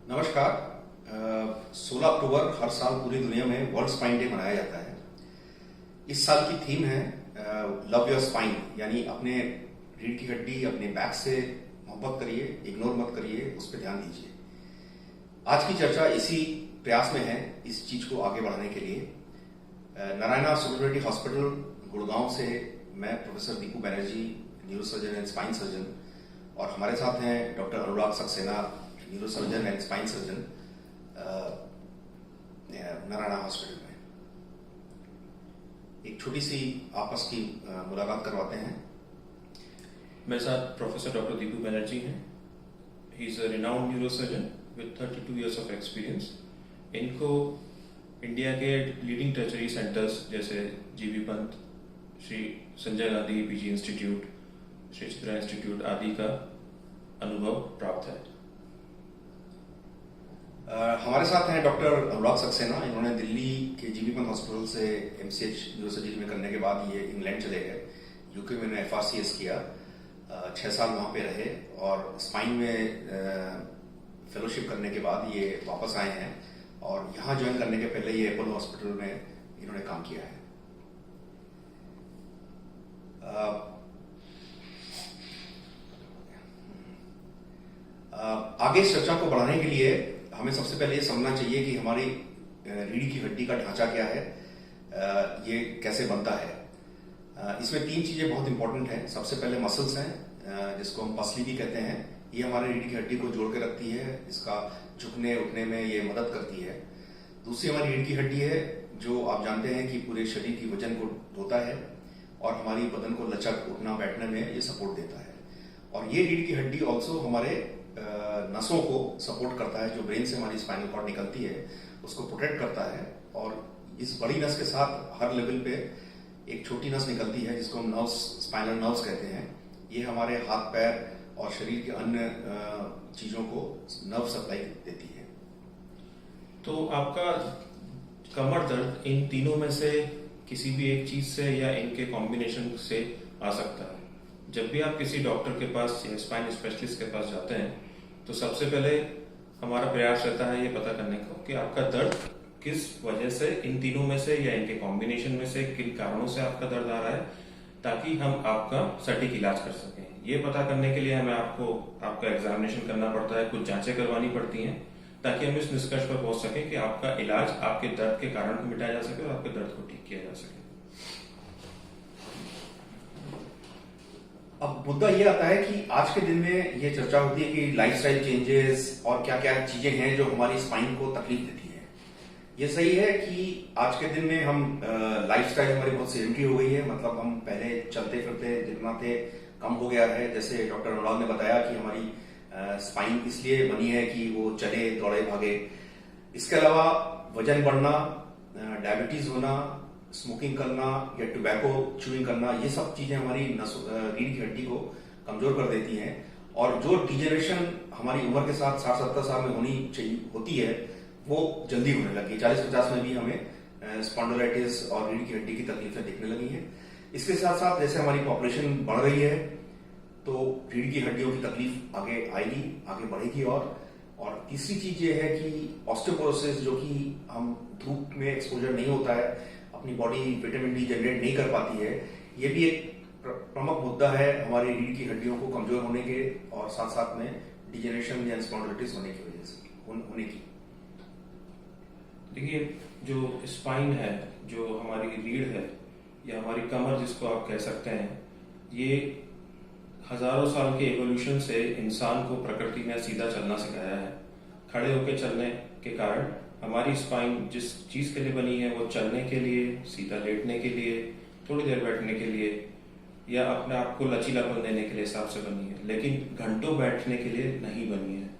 नमस्कार। 16 अक्टूबर हर साल पूरी दुनिया में वर्ल्ड स्पाइन डे मनाया जाता है। इस साल की थीम है लव योर स्पाइन, यानी अपने रीढ़ की हड्डी, अपने बैक से मोहब्बत करिए, इग्नोर मत करिए, उस पर ध्यान दीजिए। आज की चर्चा इसी प्रयास में है, इस चीज को आगे बढ़ाने के लिए। नारायणा सुपरस्पेशलिटी हॉस्पिटल गुड़गांव से मैं professor Deepu Banerjee, neurosurgeon and spine surgeon, और हमारे साथ हैं doctor Anurag Saxena, neurosurgeon and spine surgeon, Narayana hospital में। एक छोटी सी आपस की मुलाकात करवाते हैं। मेरे साथ प्रोफेसर डॉक्टर दीपू बनर्जी हैं। He is a renowned neurosurgeon with 32 years of experience. इनको इंडिया के लीडिंग टर्शरी सेंटर्स जैसे GB Pant, Shri Sanjay Gandhi PG institute, Shri Chitra institute आदि का अनुभव प्राप्त है। हमारे साथ हैं डॉक्टर अनुराग सक्सेना। इन्होंने दिल्ली के जीबी पंत हॉस्पिटल से एमसीएच न्यूरोसर्जरी में करने के बाद ये इंग्लैंड चले गए। यूके में इन्होंने एफआरसीएस किया, 6 साल वहाँ पे रहे, और स्पाइन में फेलोशिप करने के बाद ये वापस आए हैं, और यहाँ ज्वाइन करने के पहले ये अपोलो हॉस्पिटल में इन्होंने काम किया है। आगे इस चर्चा को बढ़ाने के लिए हमें सबसे पहले ये समझना चाहिए कि हमारी रीढ़ की हड्डी का ढांचा क्या है, ये कैसे बनता है। इसमें 3 चीजें बहुत इंपॉर्टेंट हैं। सबसे पहले मसल्स हैं, जिसको हम पसली भी कहते हैं। ये हमारे रीढ़ की हड्डी को जोड़ के रखती है, इसका झुकने उठने में ये मदद करती है। दूसरी हमारी रीढ़ की हड्डी है, जो आप जानते हैं कि पूरे शरीर की वजन को ढोता है और हमारी बदन को लचक, उठना बैठने में ये सपोर्ट देता है। और ये रीढ़ की हड्डी ऑल्सो हमारे नसों को सपोर्ट करता है, जो ब्रेन से हमारी स्पाइनल कॉर्ड निकलती है उसको प्रोटेक्ट करता है। और इस बड़ी नस के साथ हर लेवल पे एक छोटी नस निकलती है, जिसको हम नर्व्स, स्पाइनल नर्व्स कहते हैं। ये हमारे हाथ पैर और शरीर के अन्य चीजों को नर्व सप्लाई देती है। तो आपका कमर दर्द इन तीनों में से किसी भी एक चीज से या इनके कॉम्बिनेशन से आ सकता है। जब भी आप किसी डॉक्टर के पास या स्पाइन स्पेशलिस्ट के पास जाते हैं तो सबसे पहले हमारा प्रयास रहता है ये पता करने को कि आपका दर्द किस वजह से, इन तीनों में से या इनके कॉम्बिनेशन में से किन कारणों से आपका दर्द आ रहा है, ताकि हम आपका सटीक इलाज कर सकें। ये पता करने के लिए हमें आपका एग्जामिनेशन करना पड़ता है, कुछ जांचें करवानी पड़ती हैं, ताकि हम इस निष्कर्ष पर पहुंच सकें कि आपका इलाज आपके दर्द के कारण को मिटाया जा सके और आपके दर्द को ठीक किया जा सके। अब मुद्दा ये आता है कि आज के दिन में ये चर्चा होती है कि लाइफस्टाइल चेंजेस और क्या क्या चीजें हैं जो हमारी स्पाइन को तकलीफ देती हैं। ये सही है कि आज के दिन में हम लाइफस्टाइल हमारी बहुत सेडेंटरी हो गई है। मतलब हम पहले चलते फिरते जितना थे कम हो गया है। जैसे डॉक्टर अनुराग ने बताया कि हमारी स्पाइन इसलिए बनी है कि वो चले, दौड़े, भागे। इसके अलावा वजन बढ़ना, डायबिटीज होना, स्मोकिंग करना या टोबैको च्यूइंग करना, ये सब चीजें हमारी रीढ़ की हड्डी को कमजोर कर देती हैं। और जो डिजेनरेशन हमारी उम्र के साथ 60-70 साल में होती है, वो जल्दी होने लगी। 40-50 में भी हमें स्पॉन्डिलाइटिस और रीढ़ की हड्डी की तकलीफें दिखने लगी हैं। इसके साथ साथ जैसे हमारी पॉपुलेशन बढ़ रही है, तो रीढ़ की हड्डियों की तकलीफ आगे आएगी, आगे बढ़ेगी। और तीसरी चीज ये है कि ऑस्टियोपोरोसिस, जो कि हम धूप में एक्सपोजर नहीं होता है, अपनी बॉडी विटामिन डी जनरेट नहीं कर पाती है, ये भी एक प्रमुख मुद्दा है हमारी रीढ़ की हड्डियों को कमजोर होने के और साथ साथ में डिजेनरेशन या स्पॉन्डिलाइटिस होने की वजह से होने की। देखिए, जो स्पाइन है, जो हमारी रीढ़ है या हमारी कमर जिसको आप कह सकते हैं, ये हजारों साल के एवोल्यूशन से इंसान को प्रकृति ने सीधा चलना सिखाया है। खड़े होकर चलने के कारण हमारी स्पाइन जिस चीज के लिए बनी है, वो चलने के लिए, सीधा लेटने के लिए, थोड़ी देर बैठने के लिए या अपने आप को लचीलापन देने के लिए हिसाब से बनी है, लेकिन घंटों बैठने के लिए नहीं बनी है,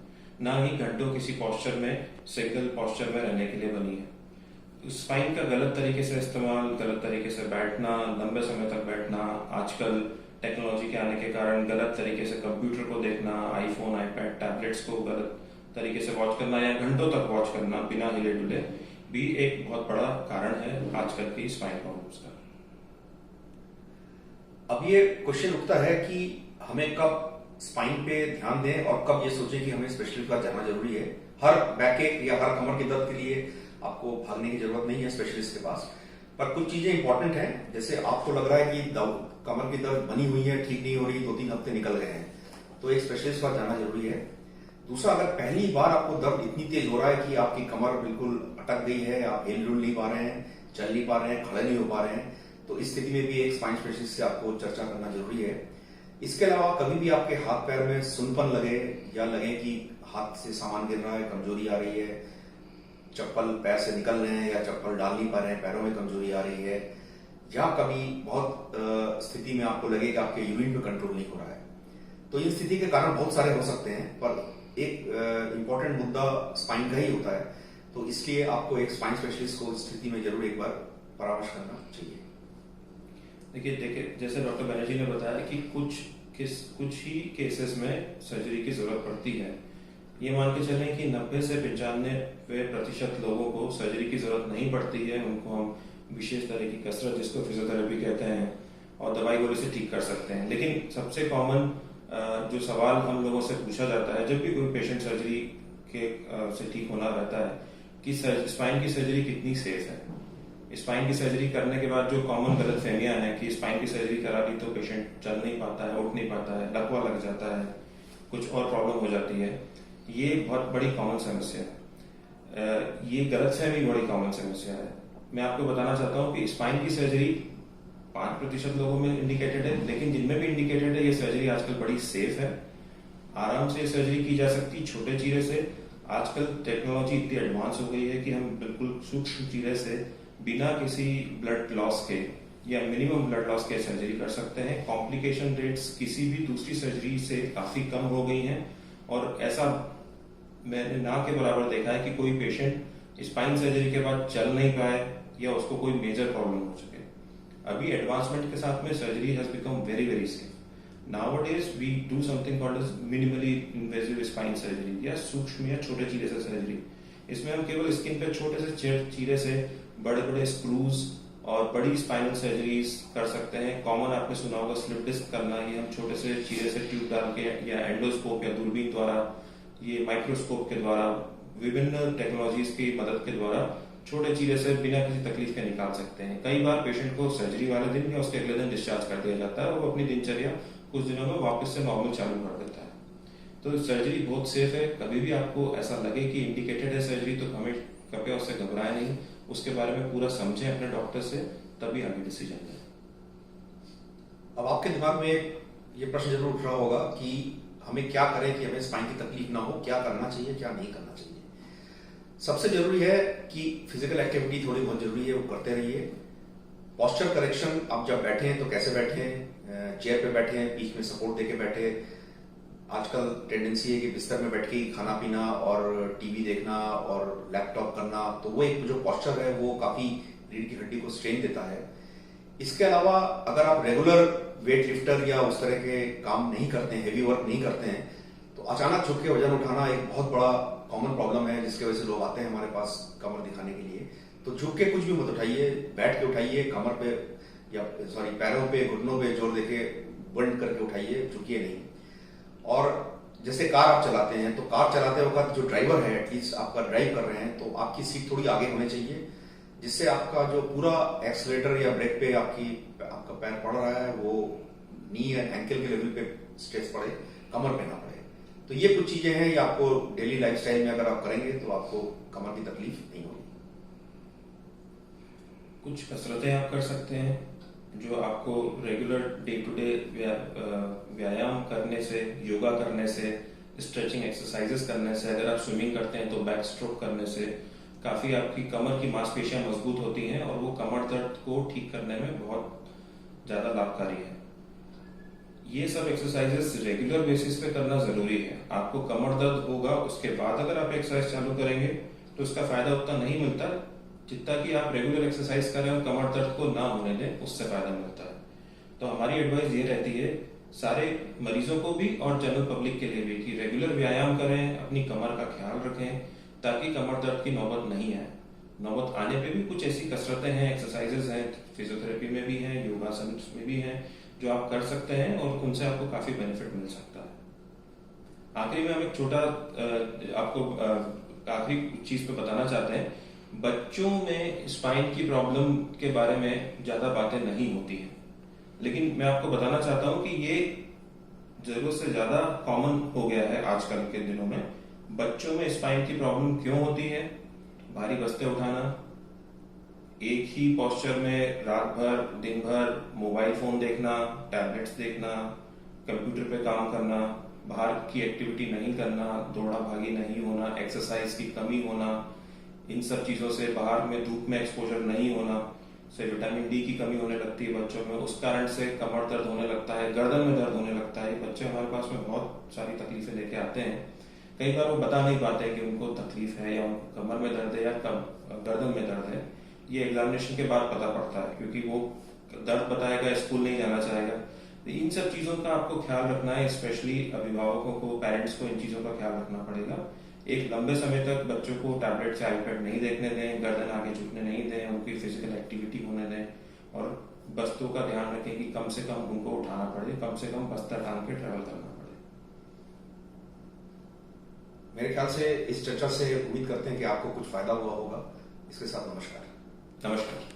ना ही घंटों किसी पोस्चर में, सिंगल पोस्चर में रहने के लिए बनी है। स्पाइन का गलत तरीके से इस्तेमाल, गलत तरीके से बैठना, लंबे समय तक बैठना, आजकल टेक्नोलॉजी के आने के कारण गलत तरीके से कंप्यूटर को देखना, आईफोन, आईपैड, टैबलेट्स को गलत तरीके से वॉच करना या घंटों तक वॉच करना बिना हिले डुले भी एक बहुत बड़ा कारण है आजकल की स्पाइन प्रॉब्लम्स का। अब ये क्वेश्चन उठता है कि हमें कब स्पाइन पे ध्यान दें और कब ये सोचें कि हमें स्पेशलिस्ट का जाना जरूरी है। हर बैक या हर कमर के दर्द के लिए आपको भागने की जरूरत नहीं है स्पेशलिस्ट के पास। पर कुछ चीजें इंपॉर्टेंट हैं, जैसे आपको लग रहा है कि कमर की दर्द बनी हुई है, ठीक नहीं हो रही, 2-3 हफ्ते निकल गए हैं, तो एक स्पेशलिस्ट का जाना जरूरी है। दूसरा, अगर पहली बार आपको दर्द इतनी तेज हो रहा है कि आपकी कमर बिल्कुल अटक गई है, आप हिल डुल नहीं पा रहे हैं, चल नहीं पा रहे हैं, खड़े नहीं हो पा रहे हैं, तो इस स्थिति में भी एक स्पाइन स्पेशलिस्ट से आपको चर्चा करना जरूरी है। इसके अलावा कभी भी आपके हाथ पैर में सुनपन लगे या लगे कि हाथ से सामान गिर रहा है, कमजोरी आ रही है, चप्पल पैर से निकल रहे हैं या चप्पल डाल नहीं पा रहे हैं, पैरों में कमजोरी आ रही है, या कभी बहुत स्थिति में आपको लगे कि आपके यूरिन पे कंट्रोल नहीं हो रहा है, तो इन स्थिति के कारण बहुत सारे हो सकते हैं, पर एक इंपॉर्टेंट मुद्दा स्पाइन का ही होता है। तो इसलिए आपको एक स्पाइन स्पेशलिस्ट को इस स्थिति में जरूर एक बार परामर्श करना चाहिए। देखिए जैसे डॉक्टर बनर्जी ने बताया कि कुछ ही केसेस में सर्जरी की जरूरत पड़ती है। ये मान के चलें कि 90 से 95% लोगों को सर्जरी की जरूरत नहीं पड़ती है। उनको हम विशेष तरह की कसरत, जिसको फिजियोथेरेपी कहते हैं, और दवाई गोली से ठीक कर सकते हैं। लेकिन सबसे कॉमन जो सवाल हम लोगों से पूछा जाता है जब भी कोई पेशेंट सर्जरी के से ठीक होना रहता है कि स्पाइन की सर्जरी कितनी सेफ है। स्पाइन की सर्जरी करने के बाद जो कॉमन गलतफहमियां हैं कि स्पाइन की सर्जरी करा दी तो पेशेंट चल नहीं पाता है, उठ नहीं पाता है, लकवा लग जाता है, कुछ और प्रॉब्लम हो जाती है, ये बहुत बड़ी कॉमन समस्या है। ये गलतफहमी बड़ी कॉमन समस्या है। मैं आपको बताना चाहता हूँ कि स्पाइन की सर्जरी 5% लोगों में इंडिकेटेड है, लेकिन जिनमें भी इंडिकेटेड है ये सर्जरी आजकल बड़ी सेफ है। आराम से सर्जरी की जा सकती छोटे चीरे से। आजकल टेक्नोलॉजी इतनी एडवांस हो गई है कि हम बिल्कुल सूक्ष्म चीरे से बिना किसी ब्लड लॉस के या मिनिमम ब्लड लॉस के सर्जरी कर सकते हैं। कॉम्प्लिकेशन रेट्स किसी भी दूसरी सर्जरी से काफी कम हो गई हैं, और ऐसा मैंने ना के बराबर देखा है कि कोई पेशेंट स्पाइन सर्जरी के बाद चल नहीं पाए या उसको कोई मेजर प्रॉब्लम हो सके। अभी एडवांसमेंट के साथ में surgery has become very very safe. Nowadays we do something called as minimally invasive spine surgery या सूक्ष्म या छोटे चीरे से सर्जरी। इसमें हम केवल स्किन पे छोटे से चीरे से बड़े बड़े स्क्रूज और बड़ी स्पाइनल सर्जरीज कर सकते हैं। कॉमन आपने सुना होगा स्लिप डिस्क करना, ये हम छोटे से चीरे से ट्यूब डाल के या एंडोस्कोप या दूरबीन द्वारा, ये माइक्रोस्कोप के द्वारा, विभिन्न टेक्नोलॉजीज की मदद के द्वारा छोटे चीरे से बिना किसी तकलीफ के निकाल सकते हैं। कई बार पेशेंट को सर्जरी वाले दिन या उसके अगले दिन डिस्चार्ज कर दिया जाता है और वो अपनी दिनचर्या कुछ दिनों में वापस से नॉर्मल चालू कर देता है। तो सर्जरी बहुत सेफ है। कभी भी आपको ऐसा लगे कि इंडिकेटेड है सर्जरी तो हमें कृपया उससे घबराए नहीं, उसके बारे में पूरा समझें अपने डॉक्टर से, तभी आगे डिसीजन लें। अब आपके दिमाग में ये प्रश्न जरूर उठ रहा होगा कि हमें क्या करें कि हमें स्पाइन की तकलीफ ना हो, क्या करना चाहिए क्या नहीं करना चाहिए। सबसे जरूरी है कि फिजिकल एक्टिविटी थोड़ी बहुत जरूरी है, वो करते रहिए। पोस्चर करेक्शन, आप जब बैठे हैं तो कैसे बैठे हैं, चेयर पे बैठे हैं, बीच में सपोर्ट देके बैठे। आजकल टेंडेंसी है कि बिस्तर में बैठ के खाना पीना और टीवी देखना और लैपटॉप करना, तो वो एक जो पोस्चर है वो काफी रीढ़ की हड्डी को स्ट्रेन देता है। इसके अलावा अगर आप रेगुलर वेट लिफ्टर या उस तरह के काम नहीं करते हैं, हेवी वर्क नहीं करते हैं, तो अचानक झुक के वजन उठाना एक बहुत बड़ा कॉमन प्रॉब्लम है, जिसकी वजह से लोग आते हैं हमारे पास कमर दिखाने के लिए। तो झुक के कुछ भी मत उठाइए, बैठ के उठाइए, कमर पे या पैरों पे, घुटनों पे जोर देके बंद करके उठाइए, झुकिए नहीं। और जैसे कार आप चलाते हैं, तो कार चलाते वक्त जो ड्राइवर है, एटलीस्ट आपका ड्राइव कर रहे हैं, तो आपकी सीट थोड़ी आगे होनी चाहिए, जिससे आपका जो पूरा एक्सीलरेटर या ब्रेक पे आपका पैर पड़ रहा है वो नी या एंकल के लेवल पे स्ट्रेस पड़े, कमर पे ना पड़े। तो ये कुछ चीजें हैं, ये आपको डेली लाइफस्टाइल में अगर आप करेंगे तो आपको कमर की तकलीफ नहीं होगी। कुछ कसरतें आप कर सकते हैं जो आपको रेगुलर डे टू डे व्यायाम करने से, योगा करने से, स्ट्रेचिंग एक्सरसाइजेस करने से, अगर आप स्विमिंग करते हैं तो बैक स्ट्रोक करने से काफी आपकी कमर की मांसपेशियां मजबूत होती हैं और वो कमर दर्द को ठीक करने में बहुत ज्यादा लाभकारी है। ये सब एक्सरसाइजेस रेगुलर बेसिस पे करना जरूरी है। आपको कमर दर्द होगा, उसके बाद अगर आप एक्सरसाइज चालू करेंगे तो उसका फायदा उतना नहीं मिलता जितना कि आप रेगुलर एक्सरसाइज करें और कमर दर्द को ना होने दें, उससे फायदा मिलता है। तो हमारी एडवाइस ये रहती है सारे मरीजों को भी और जनरल पब्लिक के लिए भी कि रेगुलर व्यायाम करें, अपनी कमर का ख्याल रखें ताकि कमर दर्द की नौबत नहीं आए। नौबत आने पे भी कुछ ऐसी कसरतें हैं, एक्सरसाइजेस हैं, फिजियोथेरेपी में भी हैं, योगासन में भी हैं, जो आप कर सकते हैं और उनसे आपको काफी बेनिफिट मिल सकता है। आखिरी में हम एक छोटा आपको आखिरी चीज पे बताना चाहते हैं। बच्चों में स्पाइन की प्रॉब्लम के बारे में ज्यादा बातें नहीं होती हैं, लेकिन मैं आपको बताना चाहता हूं कि ये जरूरत से ज्यादा कॉमन हो गया है आजकल के दिनों में। बच्चों में स्पाइन की प्रॉब्लम क्यों होती है? भारी बस्ते उठाना, एक ही पोस्चर में रात भर दिन भर मोबाइल फोन देखना, टैबलेट्स देखना, कंप्यूटर पे काम करना, बाहर की एक्टिविटी नहीं करना, दौड़ा भागी नहीं होना, एक्सरसाइज की कमी होना, इन सब चीजों से बाहर में धूप में एक्सपोजर नहीं होना से विटामिन डी की कमी होने लगती है बच्चों में। उस कारण से कमर दर्द होने लगता है, गर्दन में दर्द होने लगता है। बच्चे हमारे पास में बहुत सारी तकलीफें लेके आते हैं। कई बार वो बता नहीं पाते कि उनको तकलीफ है या उनको कमर में दर्द है या गर्दन में दर्द है। ये एग्जामिनेशन के बाद पता पड़ता है, क्योंकि वो दर्द बताएगा, स्कूल नहीं जाना चाहेगा। तो इन सब चीजों का आपको ख्याल रखना है, स्पेशली अभिभावकों को, पेरेंट्स को इन चीजों का ख्याल रखना पड़ेगा। एक लंबे समय तक बच्चों को टैबलेट से आईपैड नहीं देखने दें, गर्दन आगे झुकने नहीं दें, उनकी फिजिकल एक्टिविटी होने दें, और बस्तों का ध्यान रखें कि कम से कम उनको उठाना पड़े, कम से कम बस्ता टांग के ट्रेवल करना पड़े। मेरे ख्याल से इस चर्चा से उम्मीद करते हैं कि आपको कुछ फायदा हुआ होगा। इसके साथ नमस्कार। नमस्कार।